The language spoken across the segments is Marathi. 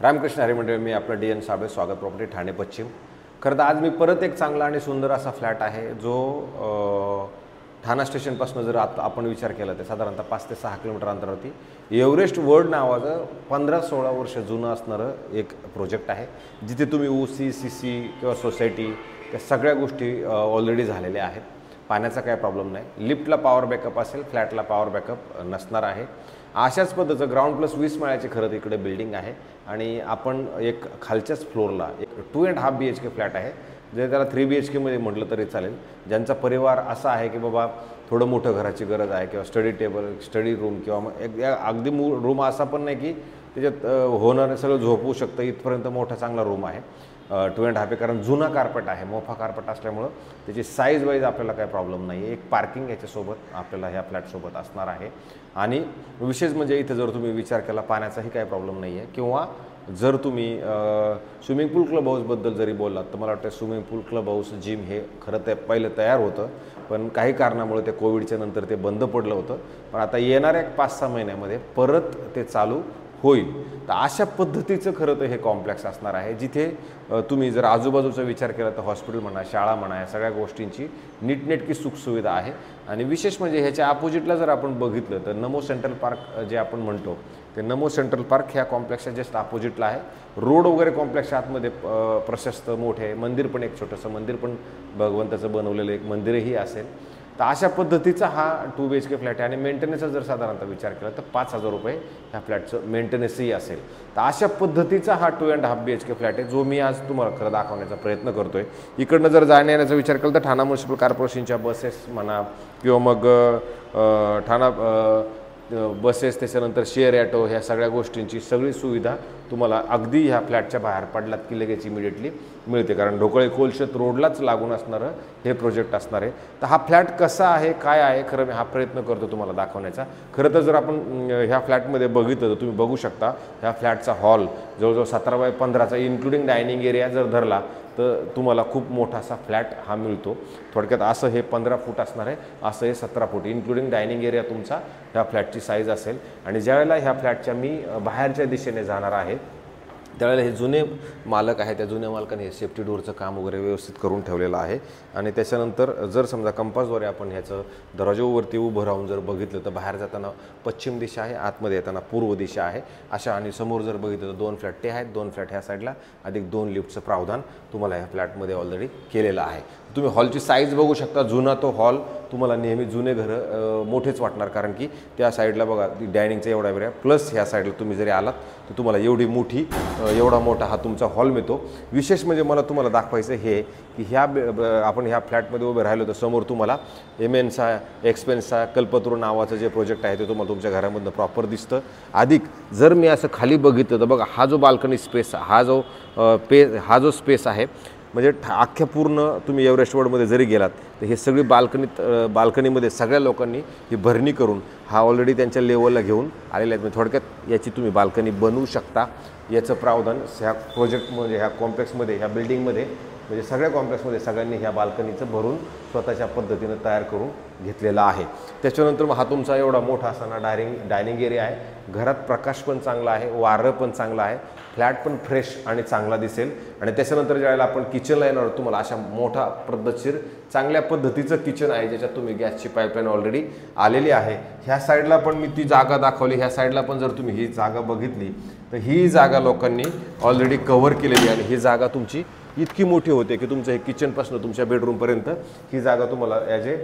रामकृष्ण हरी मंडळी, मी आपलं DN साबळे, स्वागत प्रॉपर्टी ठाणे पश्चिम। खरं तर आज मी परत एक चांगला आणि सुंदर असा फ्लॅट आहे जो ठाणा स्टेशनपासून जर आपण विचार केला तर साधारणतः 5 ते 6 किलोमीटर अंतरावरती एव्हरेस्ट वर्ल्ड नावाचं 15-16 वर्ष जुनं असणारं एक प्रोजेक्ट आहे, जिथे तुम्ही OC CC किंवा सोसायटी त्या सगळ्या गोष्टी ऑलरेडी झालेल्या आहेत। पाण्याचा काही प्रॉब्लेम नाही, लिफ्टला पॉवर बॅकअप असेल, फ्लॅटला पॉवर बॅकअप नसणार आहे। अशाच पद्धतीचं ग्राउंड प्लस 20 माळ्याची खरं इकडे बिल्डिंग आहे आणि आपण एक खालच्याच फ्लोअरला एक 2.5 BHK फ्लॅट आहे, जे त्याला 3 BHK मध्ये म्हटलं तरी चालेल। ज्यांचा परिवार असा आहे की बाबा थोडं मोठं घराची गरज आहे किंवा स्टडी टेबल, स्टडी रूम किंवा एक अगदी रूम असा पण नाही की त्याच्यात होणारे सगळं झोपू शकतं, इथपर्यंत मोठा चांगला रूम आहे। 2.5 कारण जुना कार्पेट आहे, मोफा कार्पेट असल्यामुळं त्याची साईज वाईज आपल्याला काही प्रॉब्लेम नाही आहे। एक पार्किंग याच्यासोबत आपल्याला ह्या फ्लॅटसोबत असणार आहे आणि विशेष म्हणजे इथे जर तुम्ही विचार केला पाण्याचाही काही प्रॉब्लेम नाही आहे किंवा जर तुम्ही स्विमिंग पूल क्लब हाऊसबद्दल जरी बोललात तर मला वाटतं स्विमिंग पूल क्लब हाऊस जिम हे खरं ते पहिलं तयार होतं, पण काही कारणामुळे ते कोविडच्या नंतर ते बंद पडलं होतं, पण आता येणाऱ्या 5-6 महिन्यामध्ये परत ते चालू होईल। तर अशा पद्धतीचं खरं तर हे कॉम्प्लेक्स असणार आहे, जिथे तुम्ही जर आजूबाजूचा विचार केला तर हॉस्पिटल म्हणा, शाळा म्हणा, या सगळ्या गोष्टींची नीटनेटकी सुखसुविधा आहे। आणि विशेष म्हणजे ह्याच्या अपोजिटला जर आपण बघितलं तर नमो सेंट्रल पार्क जे आपण म्हणतो ते नमो सेंट्रल पार्क ह्या कॉम्प्लेक्सच्या जस्ट अपोजिटला आहे। रोड वगैरे कॉम्प्लेक्सच्या आतमध्ये प्रशस्त मोठे आहे, मंदिर पण एक छोटंसं मंदिर पण भगवंताचं बनवलेलं एक मंदिरही असेल। तर अशा पद्धतीचा हा 2 BHK फ्लॅट आहे आणि मेंटेनन्सचा जर साधारणतः विचार केला तर 5,000 रुपये ह्या फ्लॅटचं मेंटेनन्सही असेल। तर अशा पद्धतीचा हा 2.5 BHK फ्लॅट आहे जो मी आज तुम्हाला खरं दाखवण्याचा प्रयत्न करतोय। इकडनं जर जाण्या येण्याचा विचार केला तर ठाणा म्युनिसिपल कॉर्पोरेशनच्या बसेस म्हणा किंवा मग ठाणा बसेस, त्याच्यानंतर शेअर ॲटो, ह्या सगळ्या गोष्टींची सगळी सुविधा तुम्हाला अगदी ह्या फ्लॅटच्या बाहेर पडलात की लगेच इमिडिएटली मिळते, कारण ढोकळे कोलशेत रोडलाच लागून असणारं हे प्रोजेक्ट असणार आहे। तर हा फ्लॅट कसा आहे काय आहे खरं मी हा प्रयत्न करतो तुम्हाला दाखवण्याचा। खरं तर जर आपण ह्या फ्लॅटमध्ये बघितलं तर तुम्ही बघू शकता ह्या फ्लॅटचा हॉल जवळजवळ 17x15चा इन्क्लुडिंग डायनिंग एरिया जर धरला तर तुम्हाला खूप मोठा असा फ्लॅट हा मिळतो। थोडक्यात असं हे 15 फूट असणार आहे, असं हे 17 फूट इन्क्लुडिंग डायनिंग एरिया तुमचा ह्या फ्लॅटची साईज असेल। आणि ज्यावेळेला ह्या फ्लॅटच्या मी बाहेरच्या दिशेने जाणार आहे त्यावेळेला हे जुने मालक आहे, त्या जुन्या मालकाने हे सेफ्टी डोअरचं काम वगैरे व्यवस्थित करून ठेवलेलं आहे। आणि त्याच्यानंतर जर समजा कंपासद्वारे आपण ह्याचं दरवाजावरती उभं राहून जर बघितलं तर बाहेर जाताना पश्चिम दिशा आहे, आतमध्ये येताना पूर्व दिशा आहे अशा। आणि समोर जर बघितलं तर 2 फ्लॅट ते आहेत, 2 फ्लॅट ह्या साईडला, अधिक 2 लिफ्टचं प्रावधान तुम्हाला ह्या फ्लॅटमध्ये ऑलरेडी केलेलं आहे। तुम्ही हॉलची साईज बघू शकता, जुना तो हॉल तुम्हाला नेहमी जुने घरं मोठेच वाटणार, कारण की त्या साईडला बघा डायनिंगचा एवढा एरिया प्लस ह्या साईडला तुम्ही जरी आलात तर तुम्हाला एवढा मोठा हा तुमचा हॉल मिळतो। विशेष म्हणजे मला तुम्हाला दाखवायचं हे की आपण ह्या फ्लॅटमध्ये उभे राहिलो तर समोर तुम्हाला एमएनचा एक्सपेन्सचा कल्पतरू नावाचं जे प्रोजेक्ट आहे ते तुम्हाला तुमच्या घरामधनं प्रॉपर दिसतं। अधिक जर मी असं खाली बघितलं तर बघा हा जो बाल्कनी स्पेस हा जो स्पेस आहे, म्हणजे अख्ख्या पूर्ण तुम्ही एव्हरेस्ट वर्ल्डमध्ये जरी गेलात तर हे सगळी बाल्कनीमध्ये सगळ्या लोकांनी ही भरणी करून हा ऑलरेडी त्यांच्या लेवलला घेऊन आलेले आहेत। म्हणजे थोडक्यात याची तुम्ही बाल्कनी बनवू शकता। याचं प्रावधान ह्या प्रोजेक्टमध्ये, ह्या कॉम्प्लेक्समध्ये, ह्या बिल्डिंगमध्ये, म्हणजे सगळ्या कॉम्प्लेक्समध्ये सगळ्यांनी ह्या बाल्कनीचं भरून स्वतःच्या पद्धतीनं तयार करून घेतलेला आहे। त्याच्यानंतर मग हा तुमचा एवढा मोठा असताना डायनिंग एरिया आहे, घरात प्रकाश पण चांगला आहे, वारं पण चांगलं आहे, फ्लॅट पण फ्रेश आणि चांगला दिसेल। आणि त्याच्यानंतर ज्यावेळेला आपण किचनला येणार तुम्हाला अशा मोठा पद्धतशीर चांगल्या पद्धतीचं किचन आहे, ज्याच्यात तुम्ही गॅसची पाईपलाईन ऑलरेडी आलेली आहे। ह्या साईडला पण मी ती जागा दाखवली, ह्या साईडला पण जर तुम्ही ही जागा बघितली तर ही जागा लोकांनी ऑलरेडी कव्हर केलेली आहे आणि ही जागा तुमची इतकी मोठी होते की तुमचं हे किचनपासून तुमच्या बेडरूमपर्यंत ही जागा तुम्हाला ॲज ए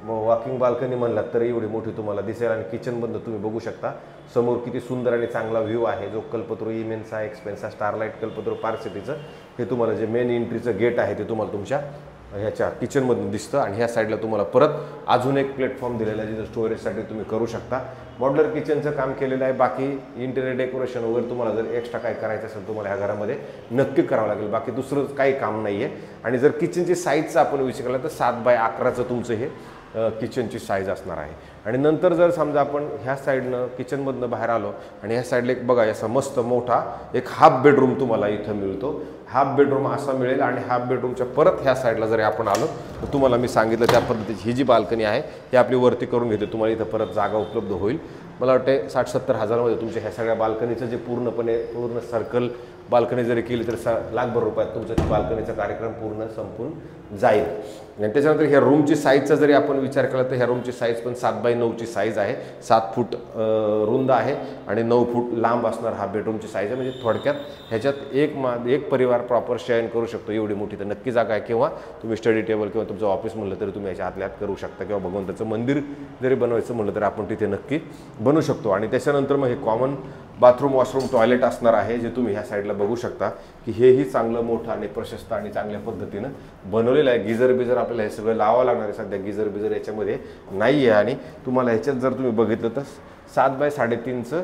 वॉकिंग बाल्कनी म्हणलात तर एवढी मोठी तुम्हाला दिसेल। आणि किचनमधनं तुम्ही बघू शकता समोर किती सुंदर आणि चांगला व्ह्यू आहे, जो कल्पतरू इमेन्सचा एक्सपेन्सचा स्टारलाईट कल्पतरू पार्क सिटीचं हे तुम्हाला जे मेन एंट्रीचं गेट आहे ते तुम्हाला तुमच्या ह्याच्या किचनमधून दिसतं। आणि ह्या साईडला तुम्हाला परत अजून एक प्लॅटफॉर्म दिलेला आहे जिथं स्टोरेजसाठी तुम्ही करू शकता। मॉड्युलर किचनचं काम केलेलं आहे, बाकी इंटेरियर डेकोरेशन वगैरे तुम्हाला जर एक्स्ट्रा काय करायचं असेल तुम्हाला ह्या घरामध्ये नक्की करावं लागेल, बाकी दुसरं काही काम नाही आहे। आणि जर किचनची साईजचा आपण विचार केला तर 7x11चं तुमचं हे किचनची साईज असणार आहे। आणि नंतर जर समजा आपण ह्या साईडनं किचनमधनं बाहेर आलो आणि ह्या साईडला एक बघा असा मस्त मोठा एक हाफ बेडरूम तुम्हाला इथं मिळतो। हाफ बेडरूम असा मिळेल आणि हाफ बेडरूमच्या परत ह्या साईडला जरी आपण आलो तर तुम्हाला मी सांगितलं त्या पद्धतीची ही जी बाल्कनी आहे ही आपली वरती करून घेते, तुम्हाला इथं परत जागा उपलब्ध होईल. मला वाटते 60-70 हजारामध्ये तुमच्या ह्या सगळ्या बाल्कनीचं जे पूर्ण सर्कल बाल्कनी जरी केली तर लाखभर रुपयात तुमचा बाल्कनीचा कार्यक्रम पूर्ण संपून जाईल. आणि त्याच्यानंतर ह्या रूमची साईजचा जरी आपण विचार केला तर ह्या रूमची साईज पण 7x9ची साईज आहे. 7 फूट रुंद आहे आणि 9 फूट लांब असणार हा बेडरूमची साईज आहे. म्हणजे थोडक्यात ह्याच्यात एक परिवार प्रॉपर शयन करू शकतो, एवढी मोठी तर नक्की जागा आहे. किंवा तुम्ही स्टडी टेबल किंवा तुमचं ऑफिस म्हणलं तरी तुम्ही याच्या आतल्यात करू शकता, किंवा भगवंताचं मंदिर जरी बनवायचं म्हणलं तर आपण तिथे नक्की बनवू शकतो. आणि त्याच्यानंतर मग हे कॉमन बाथरूम वॉशरूम टॉयलेट असणार आहे, जे तुम्ही ह्या साईडला बघू शकता की हेही चांगलं मोठं आणि प्रशस्त आणि चांगल्या पद्धतीनं बनवलेलं आहे. गिझर बिझर आपल्याला हे सगळं लावावं लागणार आहे, सध्या गिझर बिझर याच्यामध्ये नाही आहे. आणि तुम्हाला ह्याच्यात जर तुम्ही बघितलं तर 7x3.5चं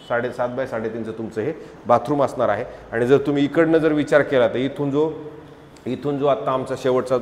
7x3.5चं तुमचं हे बाथरूम असणार आहे. आणि जर तुम्ही इकडनं जर विचार केला तर इथून जो आता आमचा शेवटचा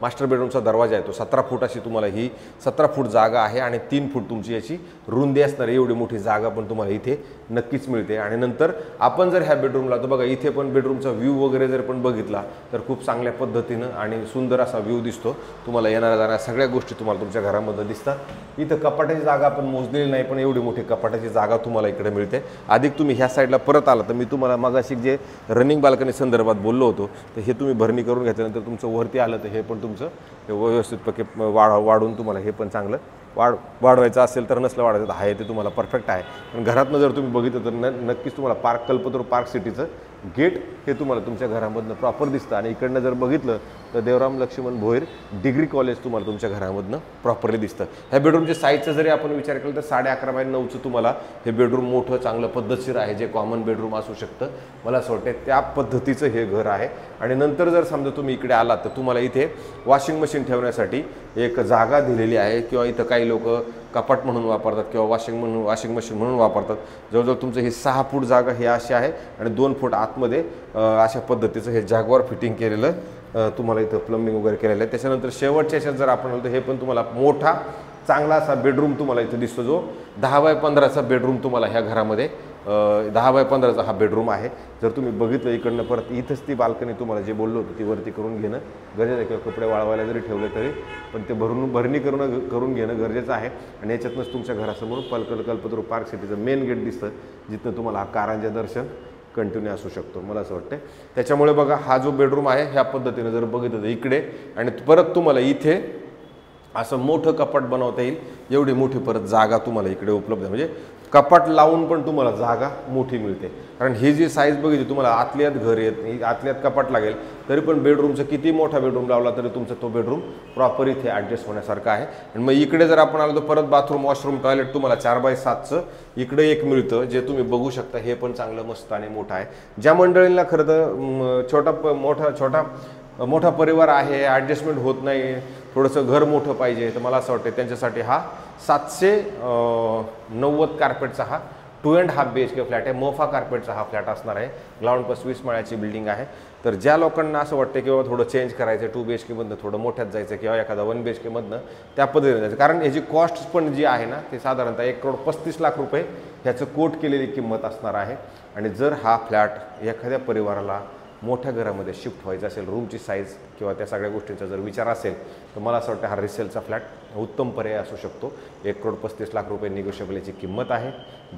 मास्टर बेडरूमचा दरवाजा आहे तो 17 फूट अशी तुम्हाला ही 17 फूट जागा आहे आणि 3 फूट तुमची याची रुंदी असणार आहे. एवढी मोठी जागा पण तुम्हाला इथे नक्कीच मिळते. आणि नंतर आपण जर ह्या बेडरूमला तर बघा इथे पण बेडरूमचा व्ह्यू वगैरे जर पण बघितला तर खूप चांगल्या पद्धतीनं आणि सुंदर असा व्ह्यू दिसतो. तुम्हाला येणाऱ्या जाणाऱ्या सगळ्या गोष्टी तुम्हाला तुमच्या घरामध्ये दिसतात. इथं कपाटाची जागा आपण मोजलेली नाही, पण एवढी मोठी कपाटाची जागा तुम्हाला इकडे मिळते. अधिक तुम्ही ह्या साईडला परत आला तर मी तुम्हाला मगाशी जे रनिंग बाल्कनी संदर्भात बोललो होतो तर हे तुम्ही भरणी करून घेतल्यानंतर तुमचं वरती आलं तर हे पण तुमचं व्यवस्थितपैकी वाढून तुम्हाला हे पण चांगलं वाढवायचं असेल तर नसलं वाढवायचं आहे ते तुम्हाला परफेक्ट आहे. पण घरातनं जर तुम्ही बघितलं तर नक्कीच तुम्हाला कल्पतरू पार्क सिटीचं गेट हे तुम्हाला तुमच्या घरामधनं प्रॉपर दिसतं. आणि इकडनं जर बघितलं तर देवराम लक्ष्मण भोईर डिग्री कॉलेज तुम्हाला तुमच्या घरामधनं प्रॉपरली दिसतं. ह्या बेडरूमच्या साईजचा जरी आपण विचार केला तर 11.5x9चं तुम्हाला हे बेडरूम मोठं चांगलं पद्धतशीर आहे, जे कॉमन बेडरूम असू शकतं. मला असं वाटतं त्या पद्धतीचं हे घर आहे. आणि नंतर जर समजा तुम्ही इकडे आलात तर तुम्हाला इथे वॉशिंग मशीन ठेवण्यासाठी एक जागा दिलेली आहे, किंवा इथं काही लोक कपाट म्हणून वापरतात किंवा वॉशिंग मशीन म्हणून वापरतात. जवळजवळ तुमचं हे 6 फूट जागा हे अशी आहे आणि 2 फूट आतमध्ये अशा पद्धतीचं हे जागवार फिटिंग केलेलं तुम्हाला इथं प्लंबिंग वगैरे केलेलं आहे. त्याच्यानंतर शेवटच्या याच्यात जर आपण आलो हे पण तुम्हाला मोठा चांगला असा बेडरूम तुम्हाला इथं दिसतो, जो 10x15चा बेडरूम तुम्हाला ह्या घरामध्ये 10x15चा हा बेडरूम आहे. जर तुम्ही बघितलं इकडनं परत इथंच ती बाल्कनी तुम्हाला जे बोललो होतं ती वरती करून घेणं गरजेचं आहे, किंवा कपडे वाळवायला जरी ठेवले तरी पण ते भरणी करून घेणं गरजेचं आहे. आणि याच्यातनंच तुमच्या घरासमोर कल्पतरू पार्क सिटीचं मेन गेट दिसतं, जिथनं तुम्हाला हा कारंजा दर्शन कंटिन्यू असू शकतो, मला असं वाटतं. त्याच्यामुळे बघा हा जो बेडरूम आहे ह्या पद्धतीनं जर बघितलं तर इकडे आणि परत तुम्हाला इथे असं मोठं कपाट बनवता येईल, एवढी मोठी परत जागा तुम्हाला इकडे उपलब्ध आहे. म्हणजे कपाट लावून पण तुम्हाला जागा मोठी मिळते. कारण ही जी साईज बघितली तुम्हाला आतल्यात घर येत आतल्यात कपाट लागेल तरी पण बेडरूमचं किती मोठा बेडरूम लावला तरी तुमचा तो बेडरूम प्रॉपर इथे ॲडजस्ट होण्यासारखा आहे. आणि मग इकडे जर आपण आलो तर परत बाथरूम वॉशरूम टॉयलेट तुम्हाला 4x7चं इकडे एक मिळतं, जे तुम्ही बघू शकता. हे पण चांगलं मस्त आणि मोठं आहे. ज्या मंडळींना खरं तर मोठा परिवार आहे, ॲडजस्टमेंट होत नाही, थोडंसं घर मोठं पाहिजे, तर मला असं वाटतं त्यांच्यासाठी हा 790 कार्पेटचा हा 2.5 BHK फ्लॅट आहे. मोफा कार्पेटचा हा फ्लॅट असणार आहे. ग्राउंड प्लस 20 माळ्याची बिल्डिंग आहे. तर ज्या लोकांना असं वाटतं की बाबा थोडं चेंज करायचं, 2 BHKमधनं थोडं मोठ्यात जायचं किंवा एखादा 1 BHKमधनं त्या पद्धतीने जायचं, कारण याची कॉस्ट पण जी आहे ना ती साधारणतः 1,35,00,000 रुपये ह्याचं कोट केलेली किंमत असणार आहे. आणि जर हा फ्लॅट एखाद्या परिवाराला मोठ्या घरामध्ये शिफ्ट व्हायचं असेल, रूमची साईज किंवा त्या सगळ्या गोष्टींचा जर विचार असेल तर मला असं वाटतं हा रिसेलचा फ्लॅट उत्तम पर्याय असू शकतो. 1,35,00,000 रुपये निगोशिएबल याची किंमत आहे.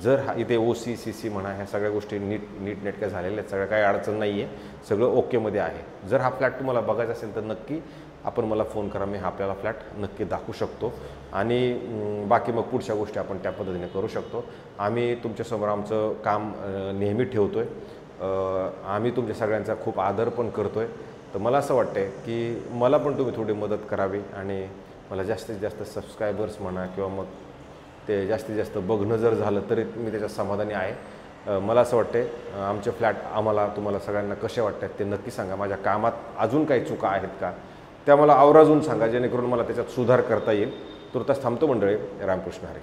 जर हा इथे OC CC म्हणा ह्या सगळ्या गोष्टी नीटनेटक्या झालेल्या आहेत, सगळ्या काही अडचण नाही आहे, सगळं ओकेमध्ये आहे. जर हा फ्लॅट तुम्हाला बघायचा असेल तर नक्की आपण मला फोन करा, मी आपल्याला फ्लॅट नक्की दाखवू शकतो. आणि बाकी मग पुढच्या गोष्टी आपण त्या पद्धतीने करू शकतो. आम्ही तुमच्यासमोर आमचं काम नेहमी ठेवतो आहे. आम्ही तुमच्या सगळ्यांचा खूप आदर पण करतो आहे. तर मला असं वाटतं आहे की मला पण तुम्ही थोडी मदत करावी आणि मला जास्तीत जास्त सबस्क्रायबर्स म्हणा किंवा मग ते जास्तीत जास्त बघणं जर झालं तरी मी त्याच्यात समाधानी आहे. मला असं वाटतं आमचे फ्लॅट तुम्हाला सगळ्यांना कसे वाटतात ते नक्की सांगा. माझ्या कामात अजून काही चुका आहेत का त्या मला आवर्जून सांगा, जेणेकरून मला त्याच्यात सुधार करता येईल. तुर्तास थांबतो मंडळी. रामकृष्ण हरी.